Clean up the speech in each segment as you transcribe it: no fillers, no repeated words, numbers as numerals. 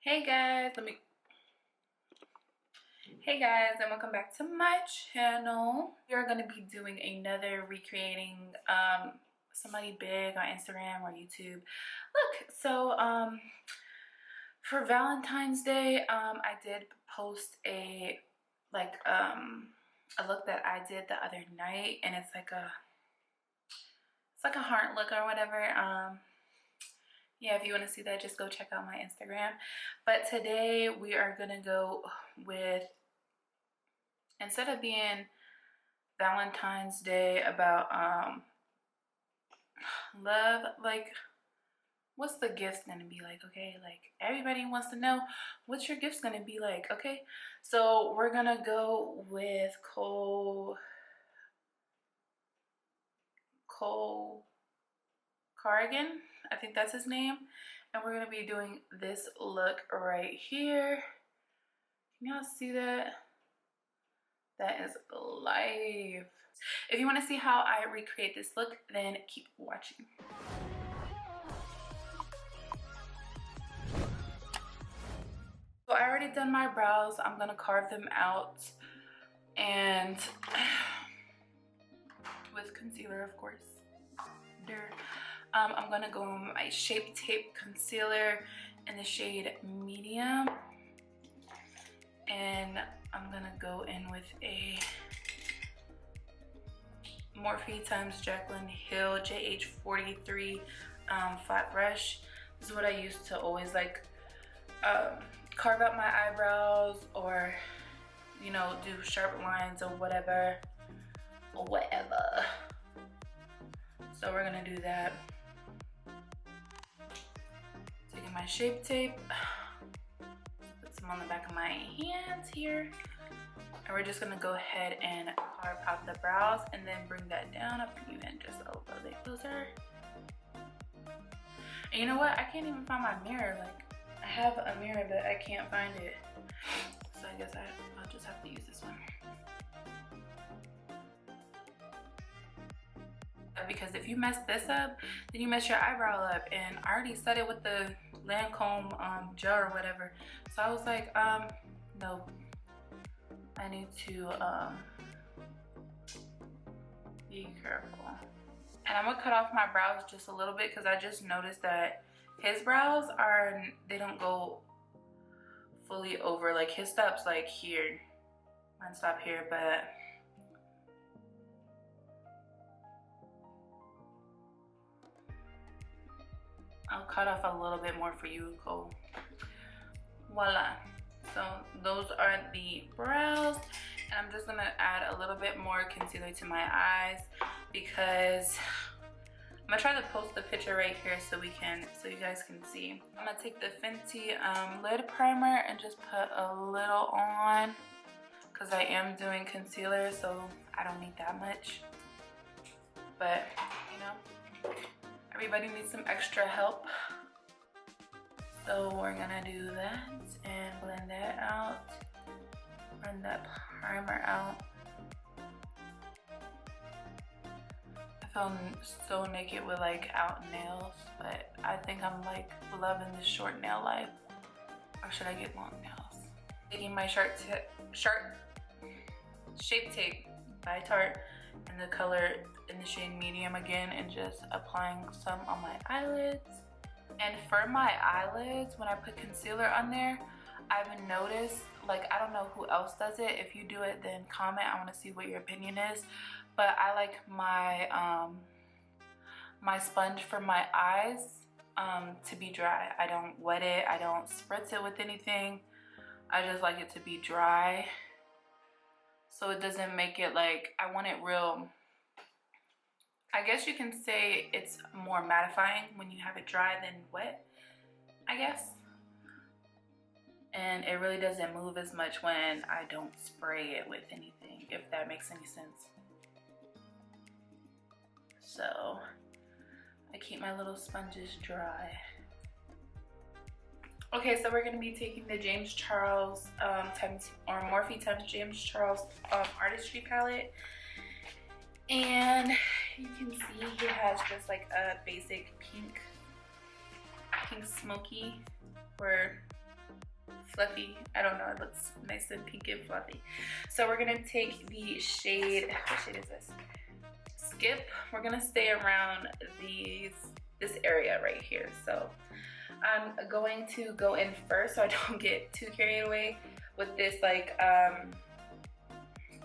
Hey guys, and welcome back to my channel. We are going to be doing another recreating somebody big on Instagram or YouTube look. So for Valentine's Day, I did post a look that I did the other night, and it's like a heart look or whatever. Yeah, if you want to see that, just go check out my Instagram. But today we are gonna go with, instead of being Valentine's Day about love, like what's the gift gonna be like? Okay, like everybody wants to know what's your gift's gonna be like. Okay, so we're gonna go with Carrigan, I think that's his name, and we're gonna be doing this look right here. Can y'all see that? That is life. If you want to see how I recreate this look, then keep watching. So I already done my brows. I'm gonna carve them out, and with concealer, of course. I'm gonna go on my Shape Tape concealer in the shade medium, and I'm gonna go in with a Morphe x Jaclyn Hill JH43 flat brush. This is what I used to always like carve out my eyebrows, or you know, do sharp lines or whatever. So we're gonna do that. Taking my Shape Tape, put some on the back of my hands here, and we're just gonna go ahead and carve out the brows, and then bring that down up even just a little bit closer. And you know what? I can't even find my mirror. Like, I have a mirror, but I can't find it. So I guess I'll just have to use this one. Because if you mess this up, then you mess your eyebrow up, and I already set it with the Lancome gel or whatever. So I was like, no, I need to be careful. And I'm gonna cut off my brows just a little bit, because I just noticed that his brows they don't go fully over. Like his stops like here, mine stop here, but I'll cut off a little bit more for you, Cole. Voila. So those are the brows, and I'm just gonna add a little bit more concealer to my eyes, because I'm gonna try to post the picture right here so you guys can see. I'm gonna take the Fenty lid primer and just put a little on, because I am doing concealer, so I don't need that much. But you know, everybody needs some extra help. So we're gonna do that and blend that out, run that primer out. I feel so naked with like out nails, but I think I'm like loving this short nail life. Or should I get long nails? Taking my Shape Tape by Tarte in the color in the shade medium again, and just applying some on my eyelids. And for my eyelids, when I put concealer on there, I've noticed, like, I don't know who else does it. If you do it, then comment. I want to see what your opinion is. But I like my my sponge for my eyes to be dry. I don't wet it, I don't spritz it with anything. I just like it to be dry, so it doesn't make it like, I want it real. I guess you can say it's more mattifying when you have it dry than wet, I guess. And it really doesn't move as much when I don't spray it with anything, if that makes any sense. So I keep my little sponges dry. Okay, so we're gonna be taking the James Charles Morphe x James Charles Artistry palette. And you can see it has just like a basic pink smoky, where fluffy. I don't know, it looks nice and pink and fluffy. So we're gonna take the shade, what shade is this? Skip. We're gonna stay around this area right here. So I'm going to go in first so I don't get too carried away with this like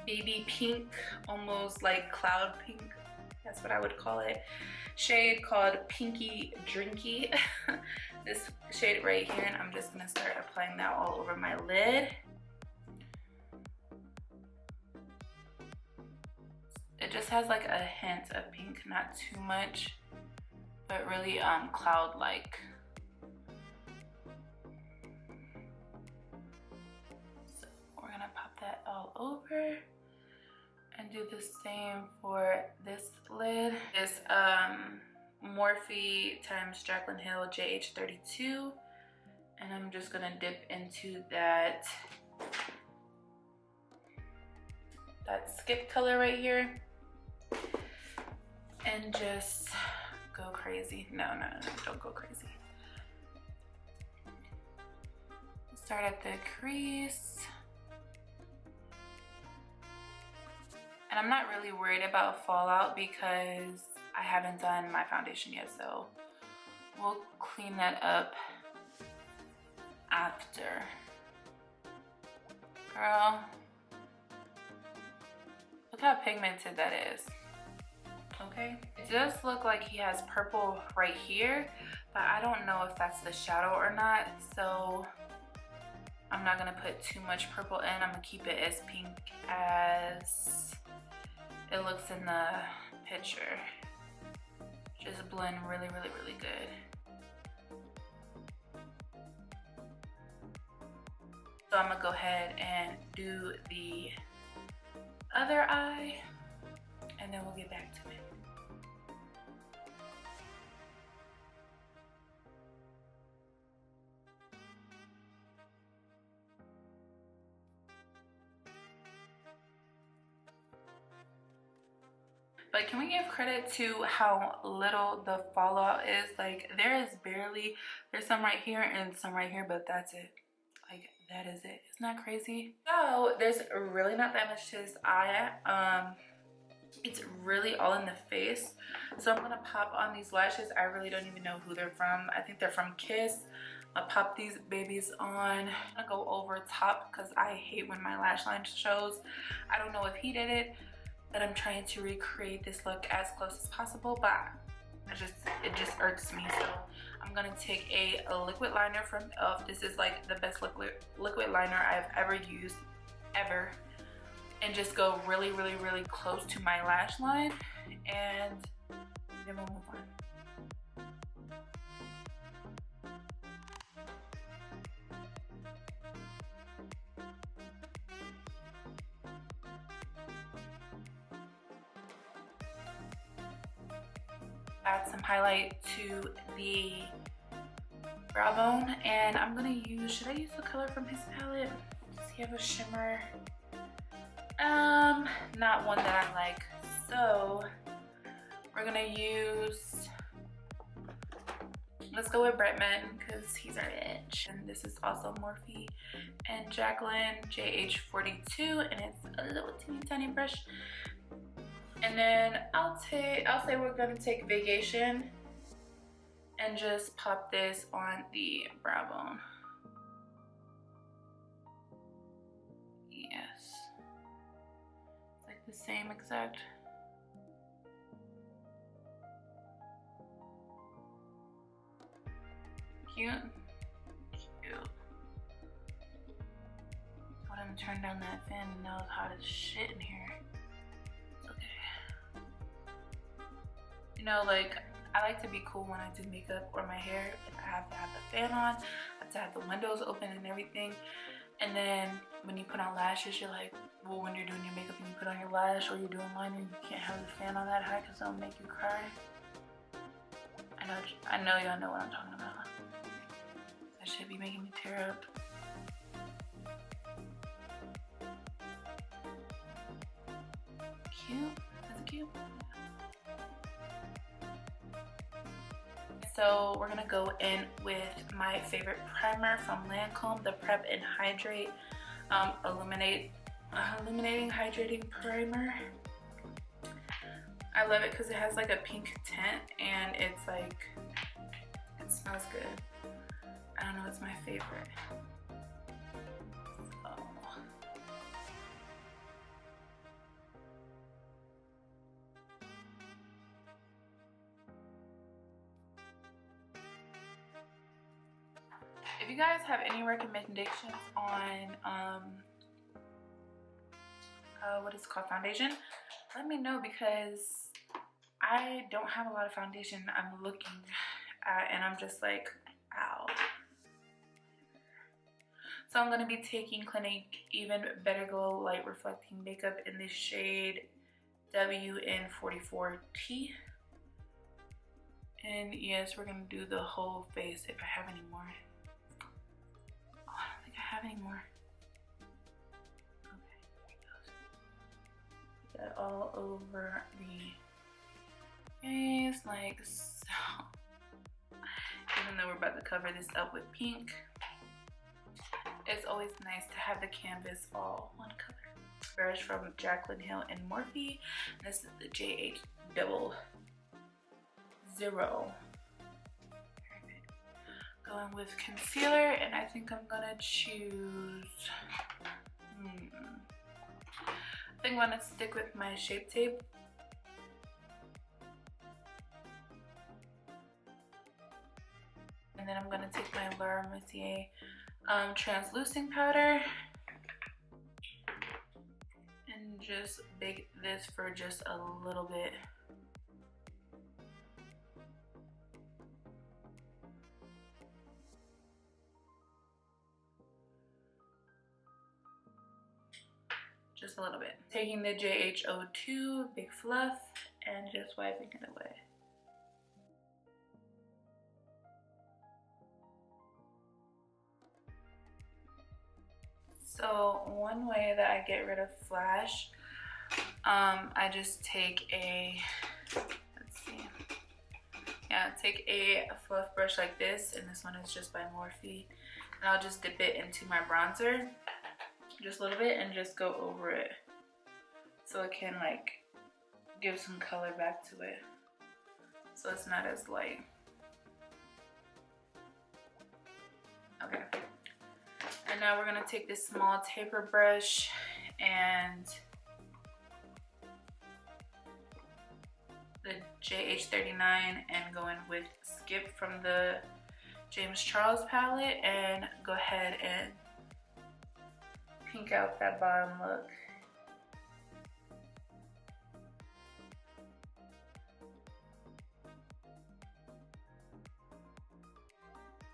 baby pink, almost like cloud pink, that's what I would call it, shade called Pinky Drinky. This shade right here, and I'm just gonna start applying that all over my lid. It just has like a hint of pink, not too much, but really cloud-like. So we're gonna pop that all over and do the same for this lid. This Morphe times Jaclyn Hill JH32, and I'm just gonna dip into that skip color right here and just go crazy. No, don't go crazy. Start at the crease. And I'm not really worried about fallout because I haven't done my foundation yet, so we'll clean that up after. Girl, look how pigmented that is. Okay, it does look like he has purple right here, but I don't know if that's the shadow or not, so I'm not gonna put too much purple in. I'm gonna keep it as pink as it looks in the picture. Just blend really, really, really good. So I'm gonna go ahead and do the other eye, and then we'll get back to it. But can we give credit to how little the fallout is? Like, there is barely, there's some right here and some right here, but that's it. Like, that is it. Isn't that crazy? So there's really not that much to this eye. It's really all in the face. So I'm gonna pop on these lashes. I really don't even know who they're from. I think they're from Kiss. I'll pop these babies on. I'm gonna go over top because I hate when my lash line shows. I don't know if he did it, but I'm trying to recreate this look as close as possible, but it just irks me. So I'm gonna take a liquid liner from e.l.f. This is like the best liquid liner I've ever used, ever. And just go really, really, really close to my lash line, and then we'll move on. Add some highlight to the brow bone, and I'm gonna use, should I use the color from his palette? Does he have a shimmer? Not one that I like. So we're gonna use, let's go with Bretman because he's our edge. And this is also Morphe and Jaclyn JH42, and it's a little teeny tiny brush. And then I'll say we're gonna take Vacation and just pop this on the brow bone. Yes. It's like the same exact. Cute. Cute. I want to turn down that fan and now it's hot as shit in here. You know, like, I like to be cool when I do makeup or my hair. I have to have the fan on, I have to have the windows open and everything. And then when you put on lashes, you're like, well, when you're doing your makeup and you put on your lash or you're doing liner, you can't have the fan on that high because it'll make you cry. I know y'all know what I'm talking about. That should be making me tear up. Cute. That's cute. So we're gonna go in with my favorite primer from Lancome, the Prep and Hydrate Illuminating Hydrating Primer. I love it because it has like a pink tint and it's like, it smells good. I don't know, it's my favorite. If you guys have any recommendations on what is it called, foundation, let me know, because I don't have a lot of foundation I'm looking at and I'm just like, ow. So I'm going to be taking Clinique Even Better Glow Light Reflecting Makeup in the shade WN44T. And yes, we're going to do the whole face if I have any more. Oh, I don't think I have any more. Okay, here it goes. Put that all over the face like so. Even though we're about to cover this up with pink, it's always nice to have the canvas all one color. Brush from Jaclyn Hill and Morphe. This is the JH00. Going with concealer, and I think I'm gonna choose. I think I'm gonna stick with my Shape Tape. And then I'm gonna take my Laura Mercier translucent powder and just bake this for just a little bit. Just a little bit. Taking the JH02 Big Fluff and just wiping it away. So one way that I get rid of flash, I just take a, let's see, yeah, take a fluff brush like this, and this one is just by Morphe, and I'll just dip it into my bronzer, just a little bit, and just go over it, so it can like give some color back to it, so it's not as light. Okay. And now we're gonna take this small taper brush and the JH39 and go in with Skip from the James Charles palette and go ahead and pink out that bottom look.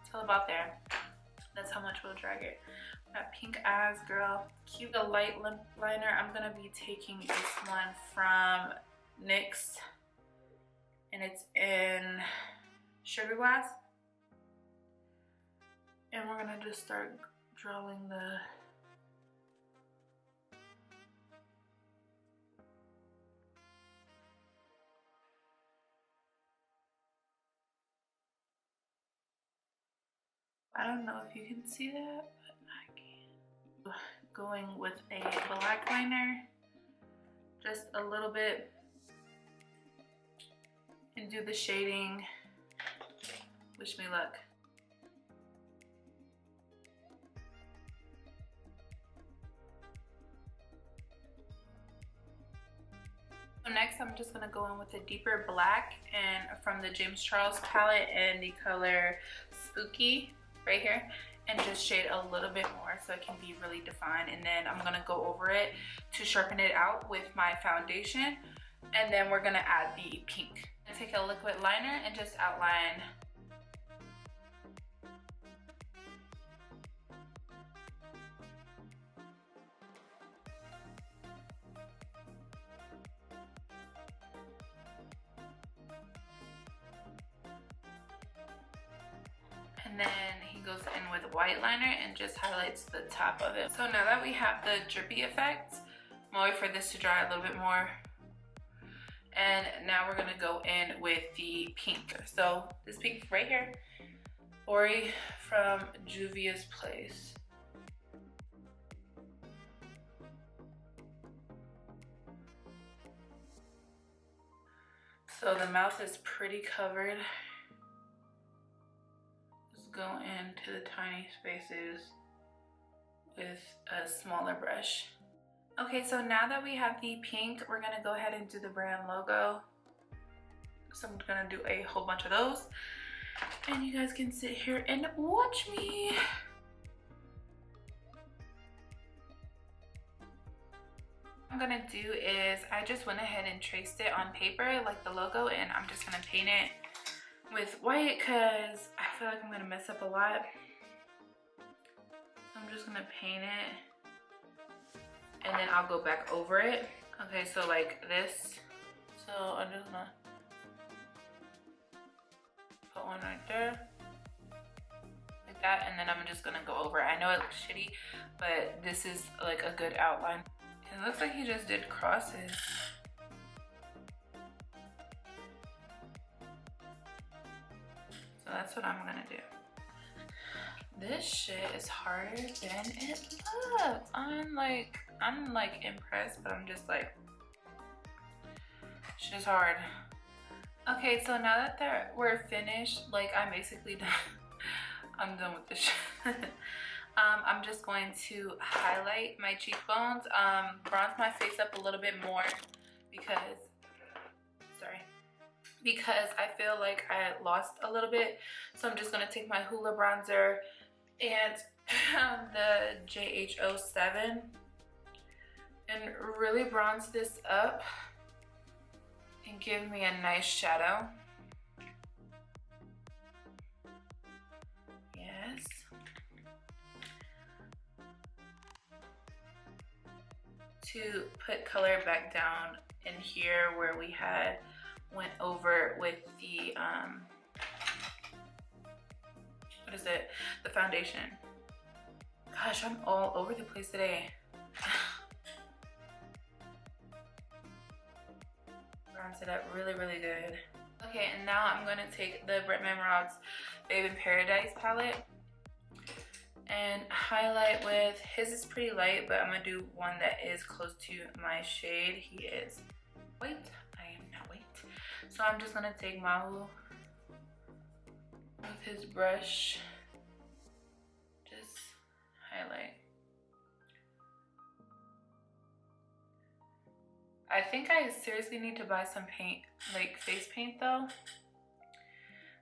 It's all about there. That's how much we'll drag it. That pink eyes, girl. Cute. The light lip liner, I'm gonna be taking this one from NYX, and it's in Sugar Glass. And we're gonna just start drawing the I don't know if you can see that, but I can. Going with a black liner, just a little bit, and do the shading. Wish me luck. So next I'm just gonna go in with a deeper black and from the James Charles palette and the color Spooky right here, and just shade a little bit more so it can be really defined, and then I'm gonna go over it to sharpen it out with my foundation, and then we're gonna add the pink. I'm gonna take a liquid liner and just outline and then he goes in with white liner and just highlights the top of it. So now that we have the drippy effect, I'm gonna wait for this to dry a little bit more, And now we're gonna go in with the pink. So this pink right here, Ori from Juvia's Place. So the mouth is pretty covered. Just go into the tiny spaces with a smaller brush. Okay, so now that we have the pink, we're gonna go ahead and do the brand logo. So I'm gonna do a whole bunch of those. And you guys can sit here and watch me. What I'm gonna do is I just went ahead and traced it on paper like the logo, and I'm just gonna paint it with white because I feel like I'm gonna mess up a lot. So I'm just gonna paint it and then I'll go back over it. Okay, so like this. So I'm just gonna put one right there like that, and then I'm just gonna go over it. I know it looks shitty, but this is like a good outline. It looks like he just did crosses. So that's what I'm gonna do. This shit is harder than it looks. I'm like impressed, but I'm just like, shit is hard. Okay, so now that we're finished, like I'm basically done. I'm done with this shit. I'm just going to highlight my cheekbones, bronze my face up a little bit more because I feel like I lost a little bit. So I'm just gonna take my Hoola bronzer and the JH07 and really bronze this up and give me a nice shadow. Yes. To put color back down in here where we had went over with the what is it, the foundation. Gosh, I'm all over the place today. Bronze it up really good. Okay, and now I'm gonna take the Bretman Rods Babe in Paradise palette and highlight with, his is pretty light, but I'm gonna do one that is close to my shade. He is white, I am not white. So I'm just gonna take Mahu with his brush, just highlight. I think I seriously need to buy some paint, like face paint though,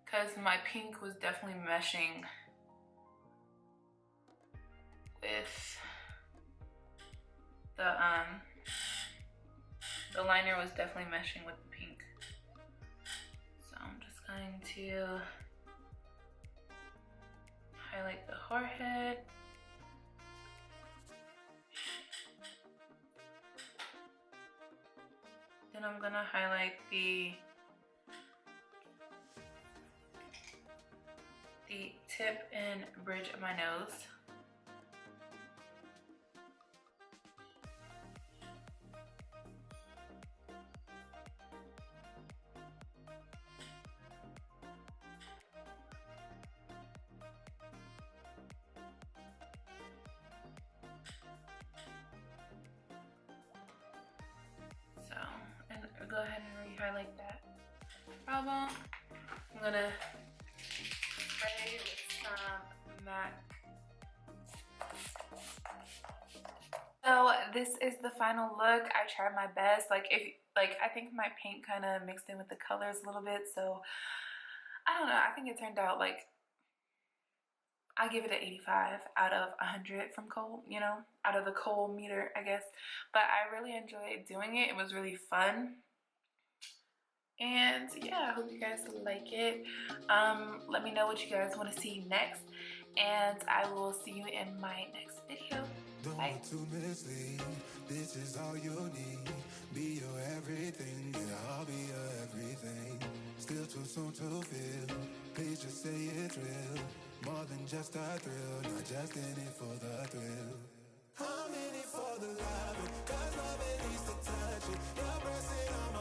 because my pink was definitely meshing with the liner was definitely meshing with the pink. So I'm just going to highlight the forehead. Then I'm gonna highlight the tip and bridge of my nose. Go ahead and re-highlight that problem. I'm gonna spray with some MAC. So this is the final look. I tried my best. I think my paint kind of mixed in with the colors a little bit. So I don't know. I think it turned out like, I give it an 85 out of 100 from Kohl, you know, out of the Kohl meter, I guess. But I really enjoyed doing it. It was really fun. And yeah, I hope you guys like it. Let me know what you guys want to see next, and I will see you in my next video. Bye. This is all you need. Be your everything, yeah, I'll be your everything. Still too soon to feel. Please just say it's real. More than just a thrill, not just in it for the thrill. I'm in it for the love, 'cause love it needs to touch it. Your breath on